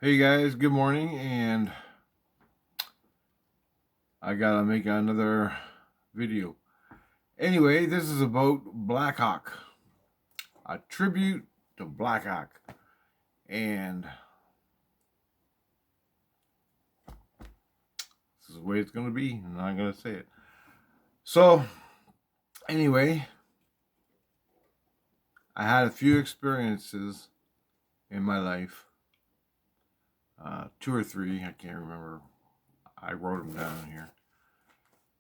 Hey guys, good morning, and I gotta make another video. Anyway, this is about Black Hawk, a tribute to Black Hawk, and this is the way it's gonna be. I'm not gonna say it. So, anyway, I had a few experiences in my life, two or three, I can't remember. I wrote them down here,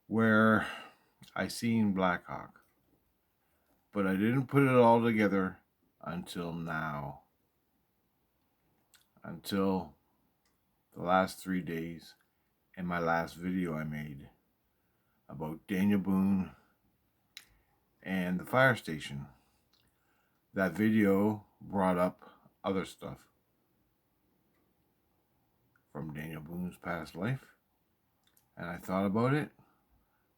where I seen Black Hawk, but I didn't put it all together until now. Until the last 3 days and my last video I made about Daniel Boone and the fire station. That video brought up other stuff from Daniel Boone's past life, and I thought about it.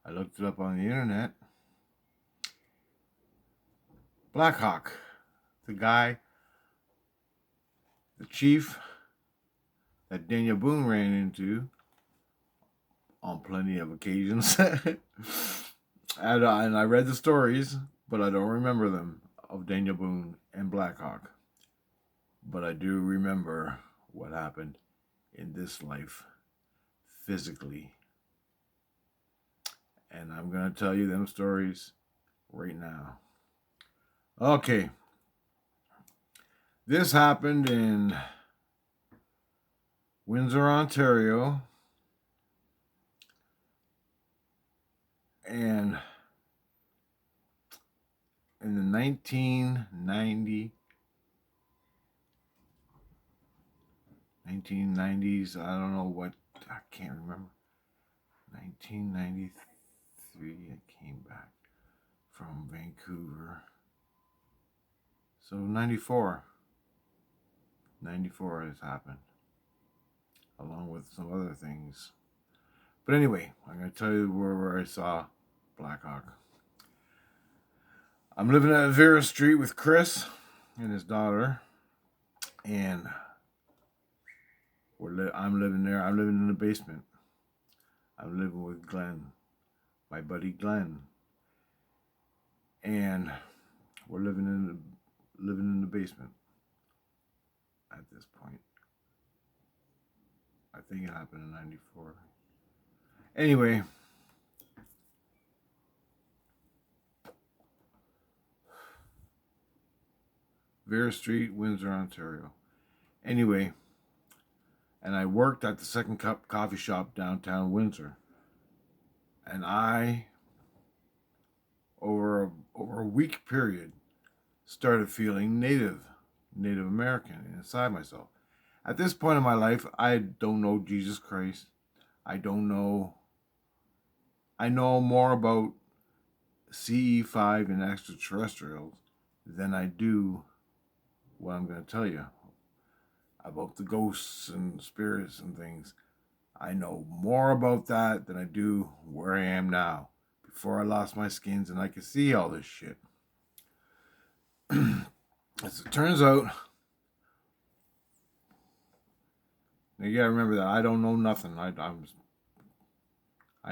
I looked it up on the internet. Black Hawk, the guy, the chief that Daniel Boone ran into on plenty of occasions. And I read the stories, but I don't remember them, of Daniel Boone and Black Hawk. But I do remember what happened in this life physically. And I'm going to tell you them stories right now. Okay. This happened in Windsor, Ontario. And in the 1990s, I don't know what, I can't remember. 1993, I came back from Vancouver. So 94 has happened, along with some other things. But anyway, I'm going to tell you where I saw Black Hawk. I'm living at Vera Street with Chris and his daughter, and I'm living there. I'm living in the basement. I'm living with Glenn, my buddy Glenn, and we're living in the basement at this point. I think it happened in '94. Anyway, Vera Street, Windsor, Ontario. Anyway, and I worked at the Second Cup coffee shop downtown Windsor. And I, over a week period, started feeling Native American inside myself. At this point in my life, I don't know Jesus Christ. I don't know. I know more about CE5 and extraterrestrials than I do what I'm going to tell you about the ghosts and spirits and things. I know more about that than I do where I am now. Before I lost my skins and I could see all this shit. As it turns out, you gotta remember that I don't know nothing. I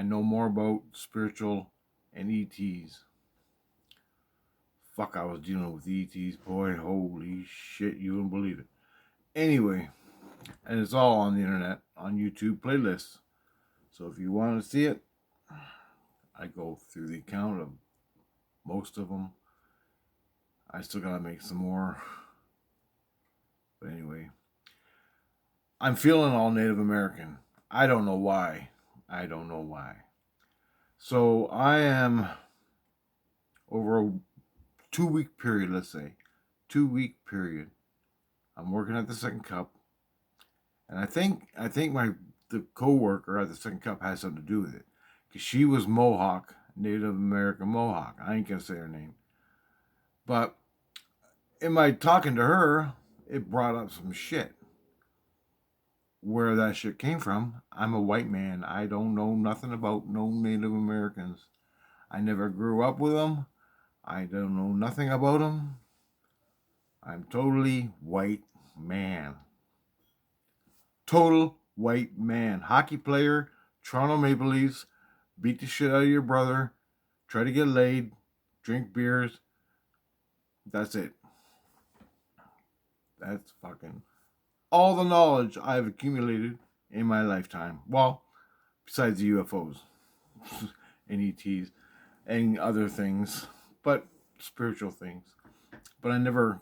know more about spiritual and ETs. Fuck, I was dealing with ETs, boy. Holy shit, you wouldn't believe it. Anyway, and it's all on the internet, on YouTube playlists. So if you want to see it, I go through the account of most of them. I still gotta make some more. But anyway, I'm feeling all Native American. I don't know why. So I am over a 2 week period, let's say, 2 week period. I'm working at the Second Cup, and I think the co-worker at the Second Cup has something to do with it, because she was Mohawk, Native American Mohawk. I ain't gonna say her name, but in my talking to her, it brought up some shit. Where that shit came from, I'm a white man. I don't know nothing about no Native Americans. I never grew up with them. I don't know nothing about them. I'm totally white man. Total white man. Hockey player, Toronto Maple Leafs, beat the shit out of your brother, try to get laid, drink beers. That's it. That's fucking all the knowledge I've accumulated in my lifetime. Well, besides the UFOs and ETs and other things, but spiritual things. But I never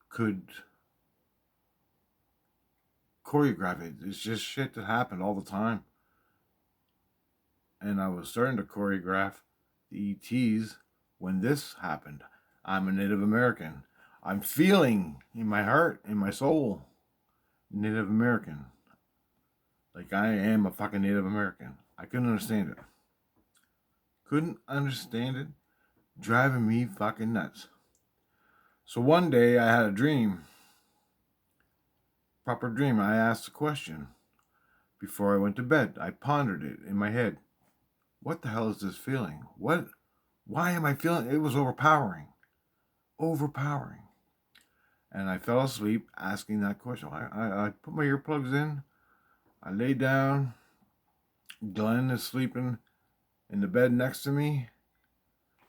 could choreograph it. It's just shit that happened all the time. And I was starting to choreograph the ETs when this happened. I'm a Native American. I'm feeling in my heart, in my soul, Native American. Like I am a fucking Native American. I couldn't understand it. Couldn't understand it. Driving me fucking nuts. So one day I had a dream. Proper dream. I asked a question. Before I went to bed, I pondered it in my head. What the hell is this feeling? Why am I feeling? It was overpowering. Overpowering. And I fell asleep asking that question. I put my earplugs in. I lay down. Glenn is sleeping in the bed next to me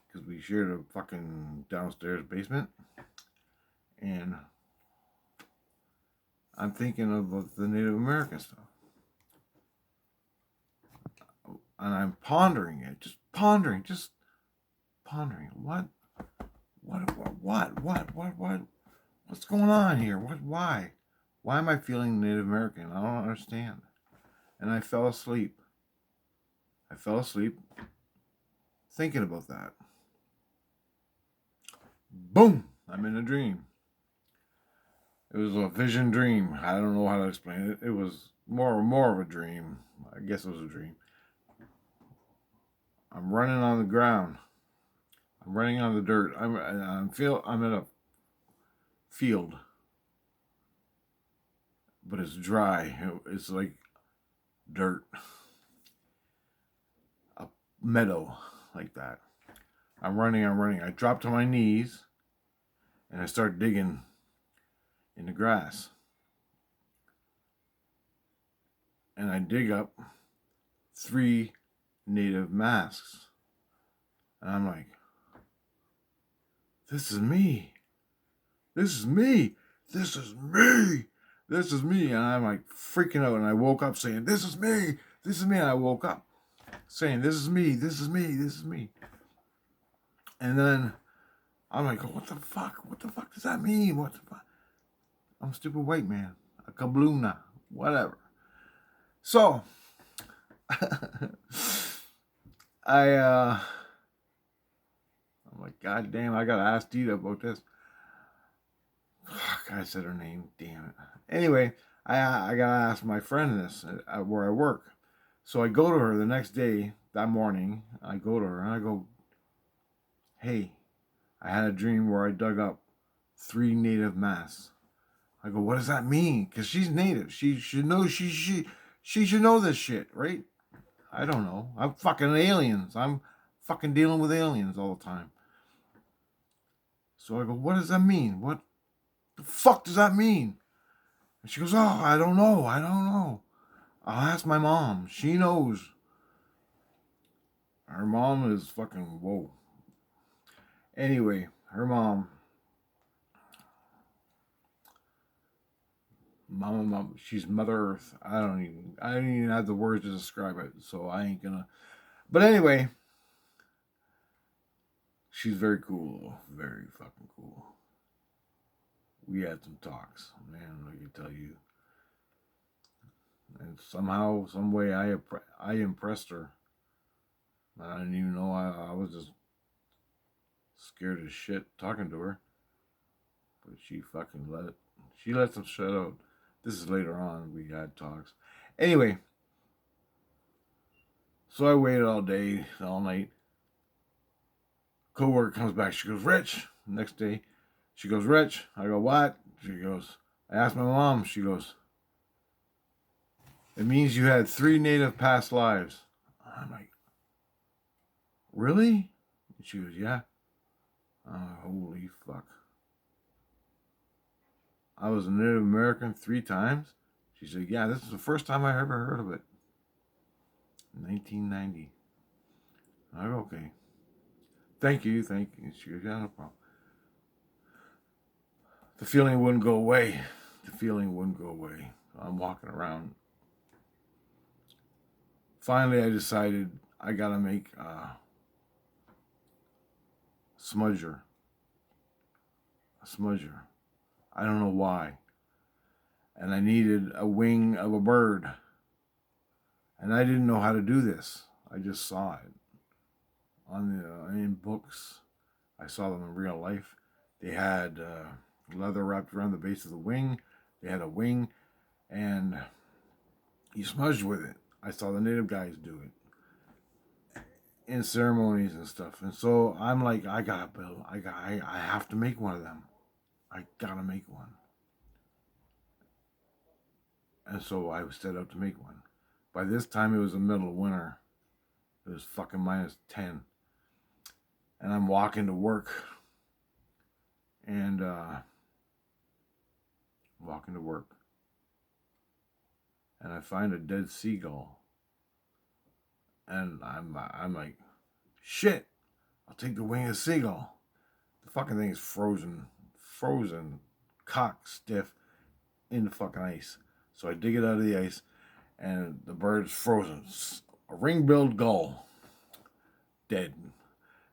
because we shared a fucking downstairs basement. And I'm thinking of the Native American stuff. And I'm pondering it. Just pondering. What's going on here? Why? Why am I feeling Native American? I don't understand. And I fell asleep. Thinking about that. Boom! I'm in a dream. It was a vision dream. I don't know how to explain it. It was more of a dream. I guess it was a dream. I'm running on the ground. I'm running on the dirt. I'm in a field, but it's dry. It's like dirt, a meadow like that. I'm running. I drop to my knees, and I start digging in the grass. And I dig up 3 native masks. And I'm like, this is me. This is me. This is me. This is me. And I'm like freaking out. And I woke up saying, this is me. This is me. And I woke up saying, this is me. This is me. This is me. And then I'm like, what the fuck? What the fuck does that mean? What the fuck? I'm a stupid white man. A kabluna. Whatever. So, I'm like, God damn, I gotta ask Dita about this. I said her name, damn it. Anyway, I gotta ask my friend this where I work. So I go to her the next day, that morning. I go to her and I go, hey, I had a dream where I dug up 3 native masks. I go, what does that mean? Because she's native. She should know. She should know this shit, right? I don't know. I'm fucking aliens. I'm fucking dealing with aliens all the time. So I go, what does that mean? What the fuck does that mean? And she goes, oh, I don't know. I'll ask my mom. She knows. Her mom is fucking whoa. Anyway, her mom. Mama, she's Mother Earth. I don't even have the words to describe it, so I ain't gonna. But anyway, she's very cool. Very fucking cool. We had some talks, man, I can tell you. And somehow, some way, I impressed her. I didn't even know I was just scared as shit talking to her. But she fucking let some shit out. This is later on, we had talks. Anyway, so I waited all day, all night. Coworker comes back, she goes, Rich. Next day, she goes, Rich. I go, what? She goes, I asked my mom, she goes, it means you had 3 native past lives. I'm like, really? And she goes, yeah. Holy fuck. I was a Native American 3 times. She said, yeah, this is the first time I ever heard of it. 1990. I go, okay. Thank you. She goes, yeah, no problem. The feeling wouldn't go away. I'm walking around. Finally, I decided I gotta make a smudger. I don't know why. And I needed a wing of a bird. And I didn't know how to do this. I just saw it in books. I saw them in real life. They had leather wrapped around the base of the wing. They had a wing, and you smudged with it. I saw the native guys do it in ceremonies and stuff. And so I'm like, I have to make one of them. I gotta make one. And so I set out to make one. By this time, it was the middle of winter. It was fucking -10. And I'm walking to work. And And I find a dead seagull. And I'm like, shit, I'll take the wing of the seagull. The fucking thing is frozen, cock stiff in the fucking ice. So I dig it out of the ice, and the bird's frozen. A ring-billed gull, dead.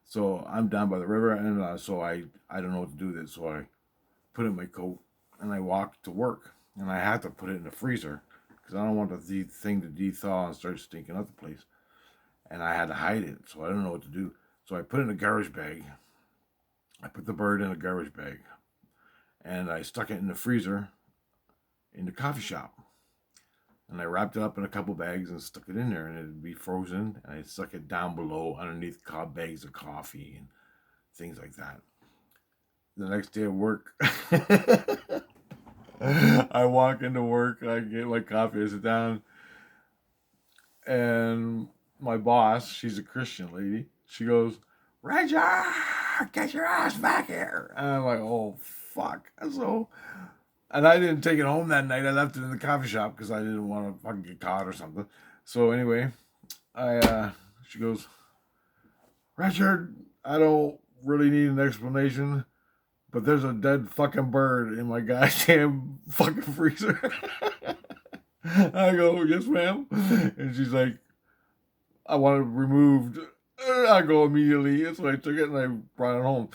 So I'm down by the river, and so I don't know what to do with it. So I put it in my coat, and I walk to work. And I had to put it in the freezer, because I don't want the thing to de-thaw and start stinking up the place. And I had to hide it, so I don't know what to do. So I put it in a garbage bag. I put the bird in a garbage bag. And I stuck it in the freezer in the coffee shop. And I wrapped it up in a couple bags and stuck it in there, and it'd be frozen. And I stuck it down below underneath bags of coffee and things like that. The next day at work, I walk into work, I get my coffee, I sit down, and my boss, she's a Christian lady, she goes, Roger, get your ass back here. And I'm like, oh, fuck. And I didn't take it home that night. I left it in the coffee shop because I didn't want to fucking get caught or something. So anyway, she goes, Richard, I don't really need an explanation, but there's a dead fucking bird in my goddamn fucking freezer. I go, yes, ma'am. And she's like, I want it removed. I go immediately. So I took it and I brought it home.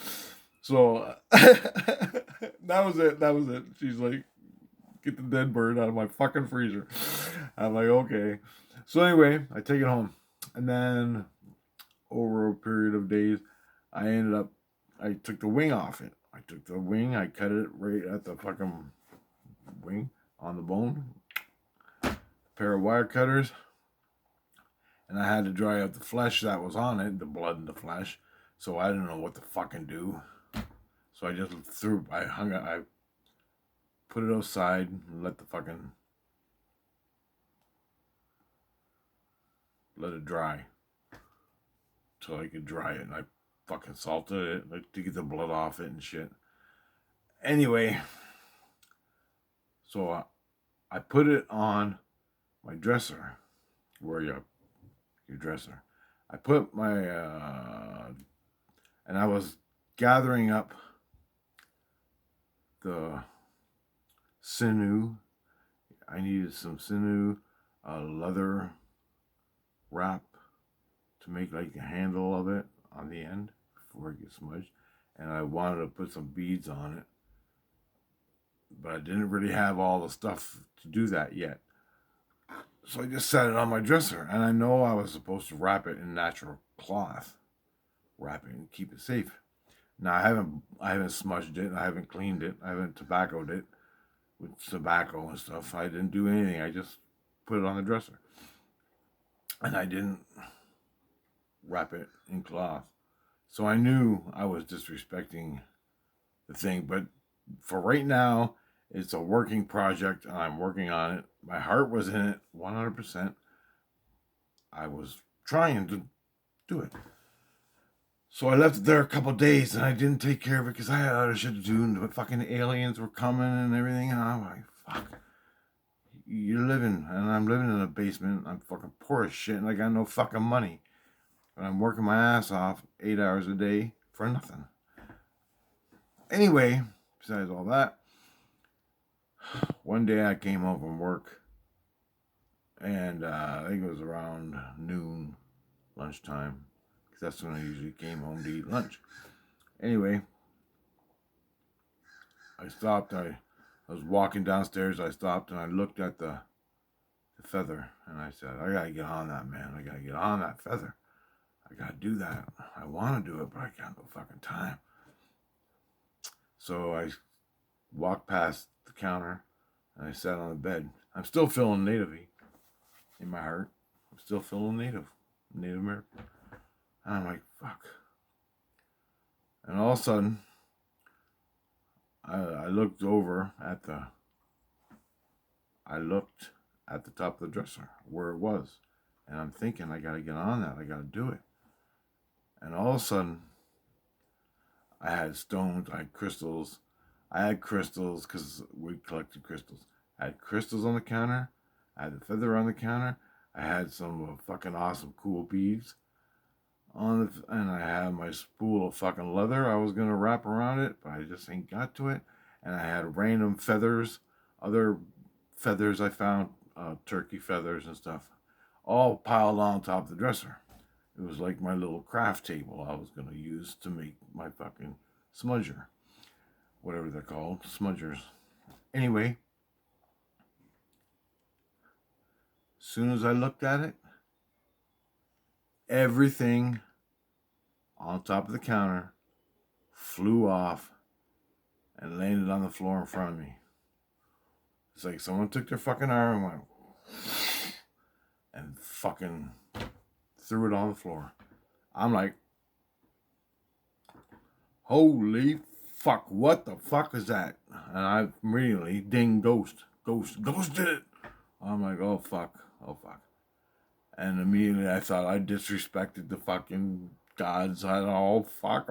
So that was it. She's like, get the dead bird out of my fucking freezer. I'm like, okay. So anyway, I take it home. And then over a period of days, I took the wing off it. I cut it right at the fucking wing on the bone. A pair of wire cutters. And I had to dry out the flesh that was on it, the blood and the flesh. So I didn't know what to fucking do. So I just I put it outside and let it dry. So I could dry it, and I fucking salted it like, to get the blood off it and shit. Anyway, so I put it on my dresser, where your dresser. I put my, and I was gathering up the sinew. I needed some sinew, a leather wrap to make like a handle of it on the end before it gets smudged. And I wanted to put some beads on it, but I didn't really have all the stuff to do that yet. So I just set it on my dresser, and I know I was supposed to wrap it in natural cloth, wrap it and keep it safe. Now I haven't smudged it, I haven't cleaned it, I haven't tobaccoed it with tobacco and stuff. I didn't do anything. I just put it on the dresser, and I didn't wrap it in cloth. So I knew I was disrespecting the thing, but for right now, it's a working project, and I'm working on it. My heart was in it 100%. I was trying to do it. So I left it there a couple of days and I didn't take care of it because I had other shit to do. And the fucking aliens were coming and everything. And I'm like, fuck. You're living, and I'm living in a basement. I'm fucking poor as shit and I got no fucking money. And I'm working my ass off 8 hours a day for nothing. Anyway, besides all that, one day I came home from work and I think it was around noon, lunchtime, because that's when I usually came home to eat lunch. Anyway, I stopped. I was walking downstairs. I stopped and I looked at the feather and I said, I gotta get on that, man. I gotta get on that feather. I gotta do that. I want to do it, but I got no fucking time. So I walked past the counter and I sat on the bed. I'm still feeling native-y in my heart. I'm still feeling Native American. And I'm like, fuck. And all of a sudden, I looked at the top of the dresser where it was. And I'm thinking, I gotta get on that. I gotta do it. And all of a sudden, I had stones, I had crystals. I had crystals because we collected crystals. I had crystals on the counter. I had the feather on the counter. I had some fucking awesome cool beads and I had my spool of fucking leather I was gonna wrap around it, but I just ain't got to it. And I had random feathers, other feathers I found, turkey feathers and stuff, all piled on top of the dresser. It was like my little craft table I was gonna use to make my fucking smudger, whatever they're called, smudgers. Anyway, as soon as I looked at it, everything on top of the counter flew off and landed on the floor in front of me. It's like someone took their fucking arm and went and fucking threw it on the floor. I'm like, holy fuck, what the fuck is that? And I immediately ding, ghost did it. I'm like, oh fuck. And immediately I thought I disrespected the fucking gods. Oh fuck,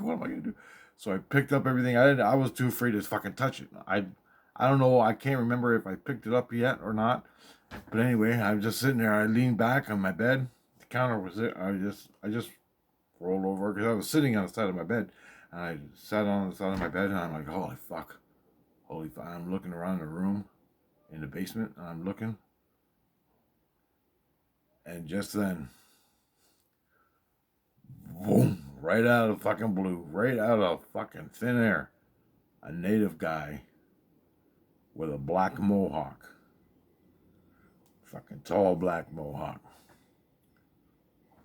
what am I gonna do? So I picked up everything. I was too afraid to fucking touch it. I don't know. I can't remember if I picked it up yet or not. But anyway, I'm just sitting there. I leaned back on my bed. The counter was there. I just rolled over because I was sitting on the side of my bed, and I sat on the side of my bed, and I'm like, holy fuck. I'm looking around the room in the basement, and I'm looking. And just then, boom, right out of fucking blue, right out of fucking thin air, a native guy with a black mohawk, fucking tall black mohawk,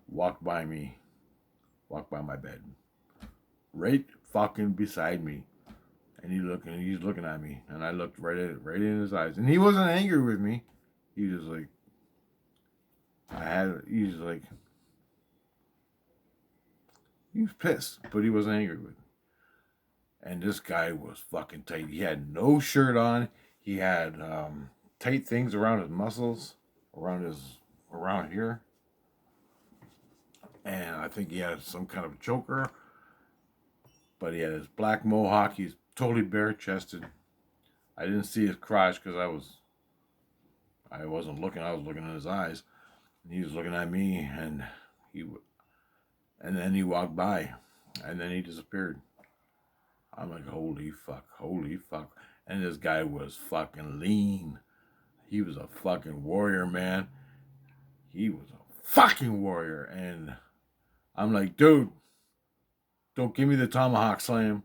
walked by my bed, right fucking beside me. And he's looking at me, and I looked right in his eyes, and he wasn't angry with me. He was like, he was pissed, but he wasn't angry with me. And this guy was fucking tight. He had no shirt on. He had tight things around his muscles, around here. And I think he had some kind of a choker. But he had his black mohawk. He's totally bare chested. I didn't see his crotch because I wasn't looking. I was looking in his eyes. And he was looking at me, and then he walked by, and then he disappeared. I'm like, holy fuck. And this guy was fucking lean. He was a fucking warrior, man. He was a fucking warrior. And I'm like, dude, don't give me the tomahawk slam.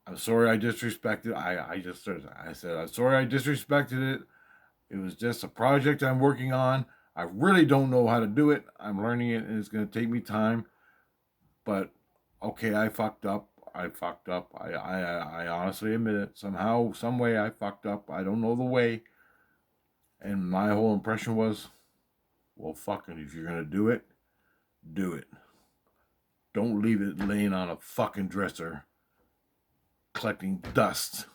I'm sorry I disrespected. I said, I'm sorry I disrespected it. It was just a project I'm working on. I really don't know how to do it. I'm learning it, and it's going to take me time. But okay, I fucked up. I honestly admit it. Somehow, some way, I fucked up. I don't know the way. And my whole impression was, well, fucking, if you're gonna do it, do it. Don't leave it laying on a fucking dresser, collecting dust.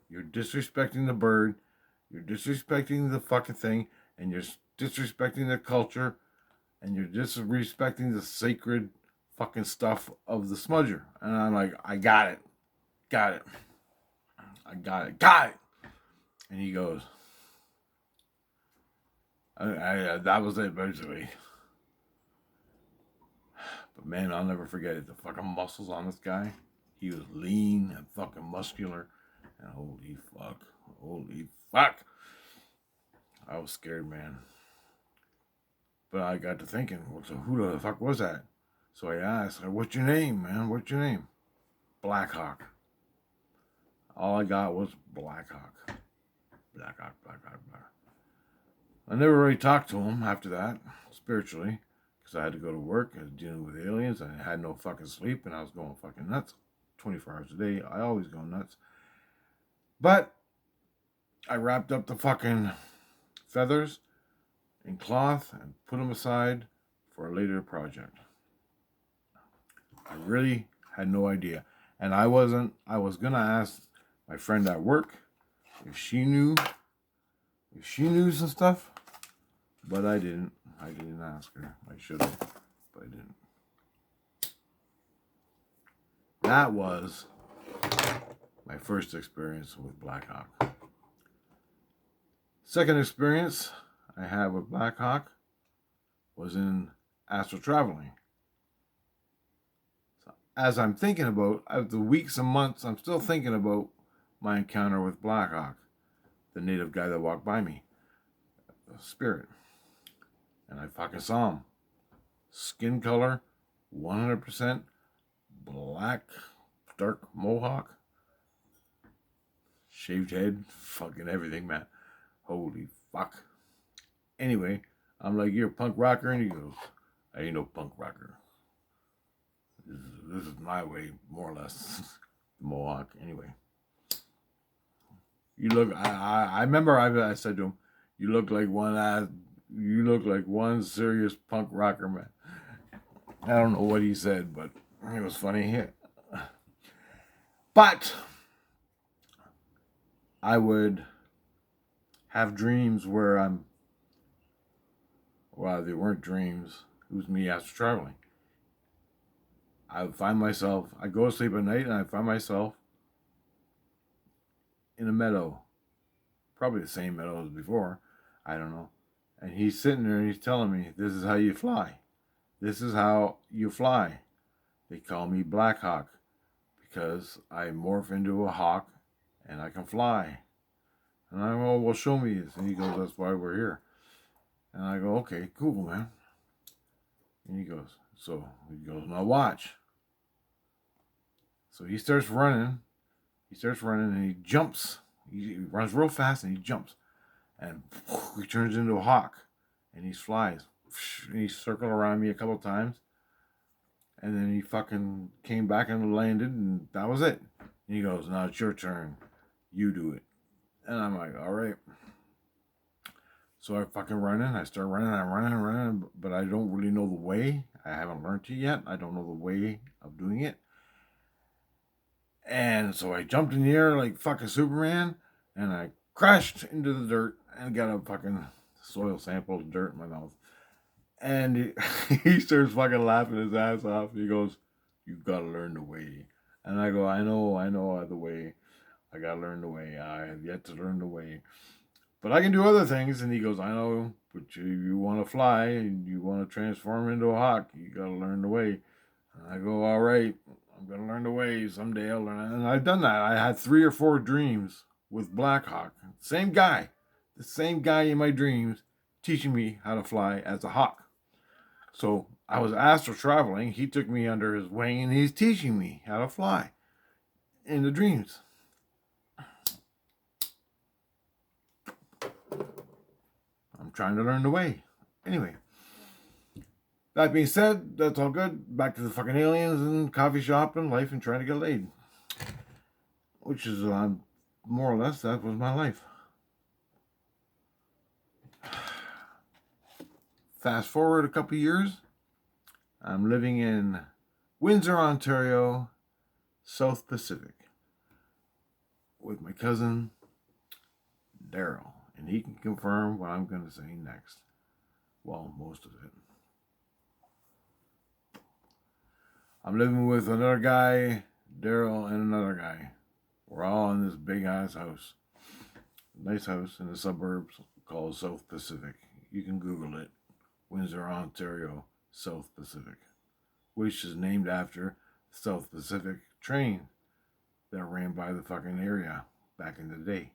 You're disrespecting the bird. You're disrespecting the fucking thing, and you're disrespecting the culture. and you're disrespecting the sacred fucking stuff of the smudger. And I'm like, I got it. Got it. I got it. Got it. And he goes, that was it, basically. But man, I'll never forget it. The fucking muscles on this guy. He was lean and fucking muscular. And holy fuck. Holy fuck. I was scared, man. But I got to thinking, well, so who the fuck was that? So I asked, what's your name, man? What's your name? Blackhawk. All I got was Blackhawk. Blackhawk, Blackhawk, Blackhawk. I never really talked to him after that, spiritually, because I had to go to work. I was dealing with aliens. I had no fucking sleep, and I was going fucking nuts 24 hours a day. I always go nuts. But I wrapped up the fucking feathers in cloth and put them aside for a later project. I really had no idea. And I was going to ask my friend at work if she knew some stuff, but I didn't. I didn't ask her. I should have, but I didn't. That was my first experience with Black Hawk. Second experience I had with Black Hawk was in astral traveling. So as I'm thinking about, after weeks and months, I'm still thinking about my encounter with Black Hawk, the native guy that walked by me, the spirit. And I fucking saw him. Skin color, 100% black, dark mohawk, shaved head, fucking everything, man. Holy fuck. Anyway, I'm like, you're a punk rocker? And he goes, I ain't no punk rocker. This is my way, more or less. Mohawk. Anyway. You look, I remember I said to him, you look like one serious punk rocker, man. I don't know what he said, but it was funny. But I would have dreams where they weren't dreams. It was me astral traveling. I would find myself, I'd go to sleep at night and I'd find myself in a meadow. Probably the same meadow as before. I don't know. And he's sitting there and he's telling me, this is how you fly. This is how you fly. They call me Black Hawk because I morph into a hawk and I can fly. And I go, well, show me this. And he goes, that's why we're here. And I go, okay, cool, man. And he goes, now watch. So he starts running. And he jumps. He runs real fast and he jumps. And he turns into a hawk. And he flies. And he circled around me a couple times. And then he fucking came back and landed. And that was it. And he goes, now it's your turn. You do it. And I'm like, all right. So I fucking run in. I start running. I'm running. But I don't really know the way. I haven't learned it yet. I don't know the way of doing it. And so I jumped in the air like fucking Superman. And I crashed into the dirt and got a fucking soil sample of dirt in my mouth. And he starts fucking laughing his ass off. He goes, you've got to learn the way. And I go, I know the way. I got to learn the way. I have yet to learn the way. But I can do other things. And he goes, I know, but you want to fly and you want to transform into a hawk. You got to learn the way. And I go, all right, I'm going to learn the way. Someday I'll learn. And I've done that. I had 3 or 4 dreams with Black Hawk. Same guy. The same guy in my dreams teaching me how to fly as a hawk. So I was astral traveling. He took me under his wing and he's teaching me how to fly in the dreams. I'm trying to learn the way. Anyway, that being said, that's all good. Back to the fucking aliens and coffee shop and life and trying to get laid. Which is, more or less, that was my life. Fast forward a couple years. I'm living in Windsor, Ontario, South Pacific, with my cousin, Daryl. And he can confirm what I'm going to say next. Well, most of it. I'm living with another guy, Daryl, and another guy. We're all in this big ass house. Nice house in the suburbs called South Pacific. You can Google it. Windsor, Ontario, South Pacific, which is named after South Pacific train that ran by the fucking area back in the day,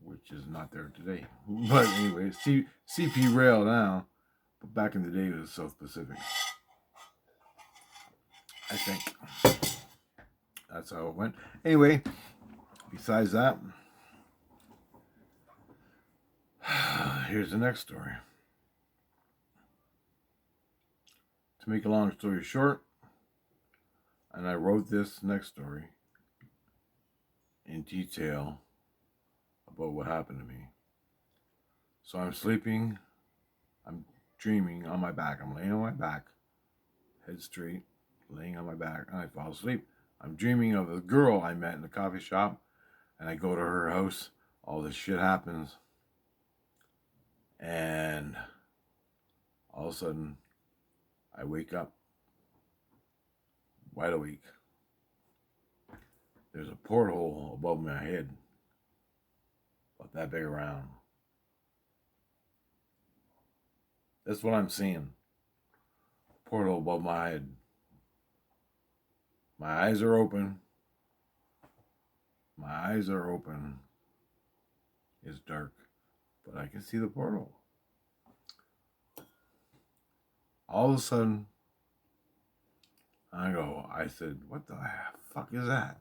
which is not there today. But anyway, CP Rail now, but back in the day it was South Pacific. I think that's how it went. Anyway, besides that, here's the next story. To make a long story short, and I wrote this next story in detail about what happened to me. So I'm sleeping, I'm dreaming on my back. I'm laying on my back, head straight, laying on my back, and I fall asleep. I'm dreaming of a girl I met in the coffee shop, and I go to her house. All this shit happens, and all of a sudden, I wake up, wide awake. There's a porthole above my head, about that big around. That's what I'm seeing. Portal above my head. My eyes are open. My eyes are open. It's dark, but I can see the portal. All of a sudden, I said, what the fuck is that?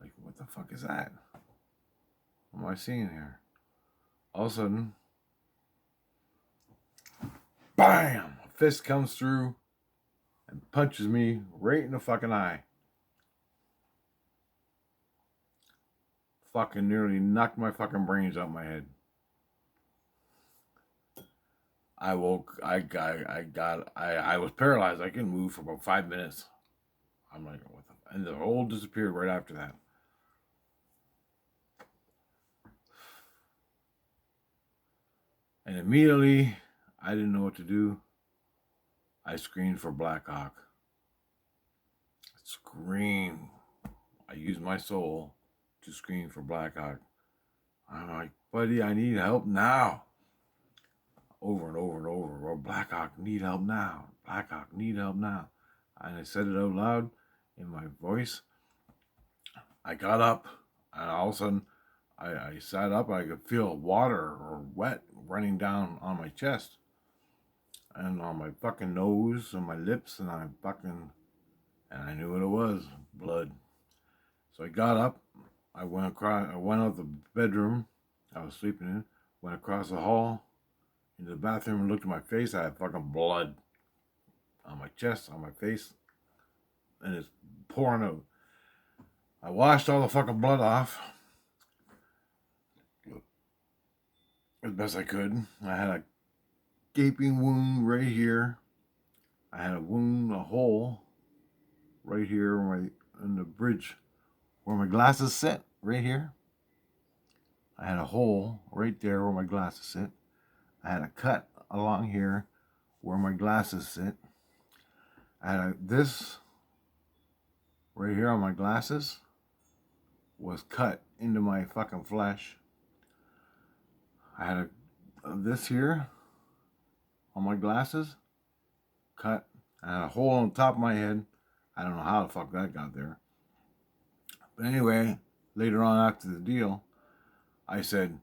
Like, what the fuck is that? What am I seeing here? All of a sudden, bam! A fist comes through and punches me right in the fucking eye. Fucking nearly knocked my fucking brains out my head. I woke, I was paralyzed. I couldn't move for about 5 minutes. I'm like, what the, and the hole disappeared right after that. And immediately, I didn't know what to do. I screamed for Black Hawk. Scream. I used my soul to scream for Black Hawk. I'm like, buddy, I need help now. Over and over and over. Oh, Black Hawk, need help now. Black Hawk, need help now. And I said it out loud in my voice. I got up, and all of a sudden, I sat up. I could feel water or wet running down on my chest and on my fucking nose and my lips, and I knew what it was, blood. So I got up. I went out the bedroom I was sleeping in. Went across the hall into the bathroom and looked at my face. I had fucking blood on my chest, on my face, and it's pouring out. I washed all the fucking blood off as best I could. I had a gaping wound right here. I had a hole right here in the bridge where my glasses sit, right here. I had a hole right there where my glasses sit. I had a cut along here where my glasses sit. I had this right here on my glasses was cut into my fucking flesh. I had this here on my glasses cut. I had a hole on the top of my head. I don't know how the fuck that got there. But anyway, later on after the deal, I said,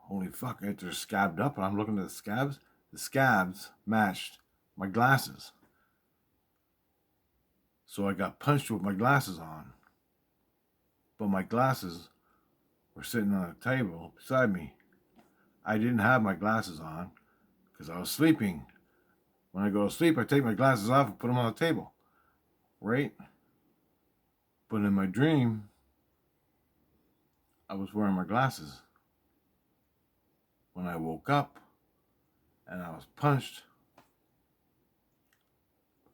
holy fuck, they're scabbed up. And I'm looking at the scabs. The scabs matched my glasses. So I got punched with my glasses on. But my glasses were sitting on a table beside me. I didn't have my glasses on because I was sleeping. When I go to sleep, I take my glasses off and put them on the table. Right? But in my dream, I was wearing my glasses. When I woke up and I was punched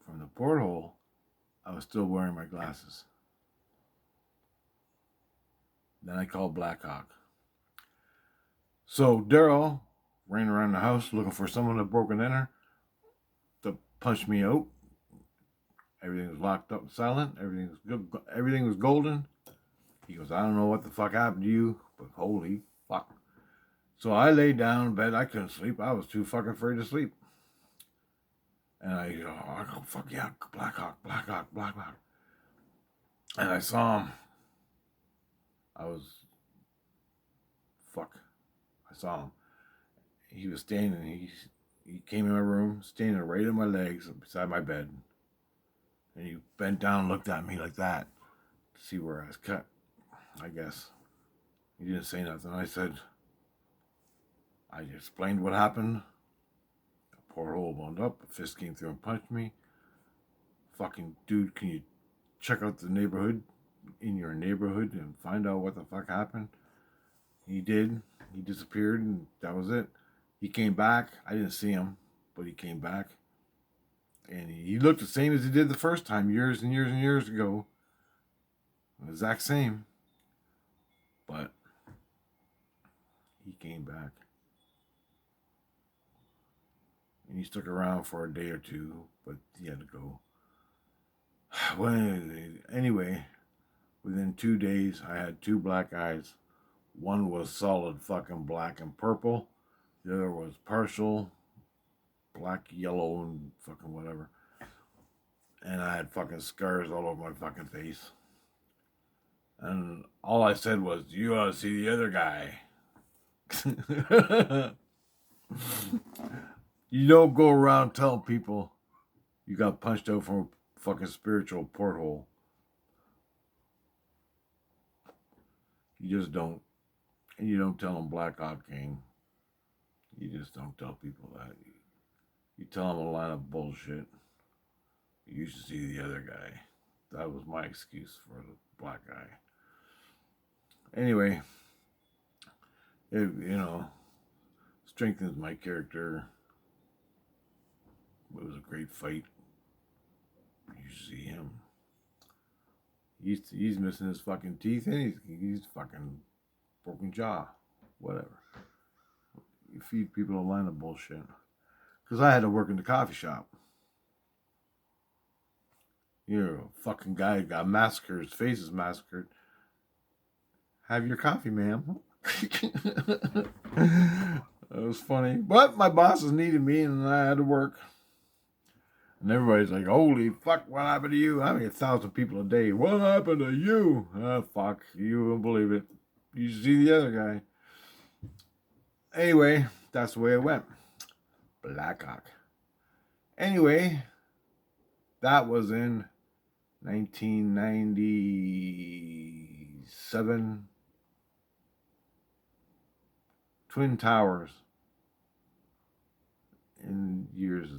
from the porthole, I was still wearing my glasses. Then I called Black Hawk. So Daryl ran around the house looking for someone that broke in her to punch me out. Everything was locked up and silent. Everything was good. Everything was golden. He goes, I don't know what the fuck happened to you, but holy fuck. So I laid down in bed. I couldn't sleep. I was too fucking afraid to sleep. And I go, fuck yeah, Black Hawk, Black Hawk, Black Hawk. And I saw him. I saw him. He was standing. He came in my room, standing right in my legs beside my bed. And he bent down and looked at me like that to see where I was cut, I guess. He didn't say nothing. I explained what happened. A porthole opened up. A fist came through and punched me. Fucking dude, can you check out the neighborhood, in your neighborhood, and find out what the fuck happened? He did. He disappeared, and that was it. He came back. I didn't see him, but he came back. And he looked the same as he did the first time, years and years and years ago. The exact same. But he came back. And he stuck around for a day or two, but he had to go. Well, anyway, within 2 days, I had 2 black eyes. One was solid fucking black and purple. The other was partial black, yellow, and fucking whatever. And I had fucking scars all over my fucking face. And all I said was, you ought to see the other guy. You don't go around telling people you got punched out from a fucking spiritual porthole. You just don't. And you don't tell them Black Hawk came. You just don't tell people that. You tell them a line of bullshit. You should see the other guy. That was my excuse for the black guy. Anyway, it, strengthens my character. It was a great fight. You should see him. He's missing his fucking teeth and he's fucking broken jaw. Whatever. You feed people a line of bullshit. Because I had to work in the coffee shop. You're a fucking guy who got massacred. His face is massacred. Have your coffee, ma'am. That was funny. But my bosses needed me and I had to work. And everybody's like, holy fuck, what happened to you? I mean, 1,000 people a day. What happened to you? Oh, fuck. You won't believe it. You should see the other guy. Anyway, that's the way it went. Black Hawk. Anyway, that was in 1997. Twin Towers. In years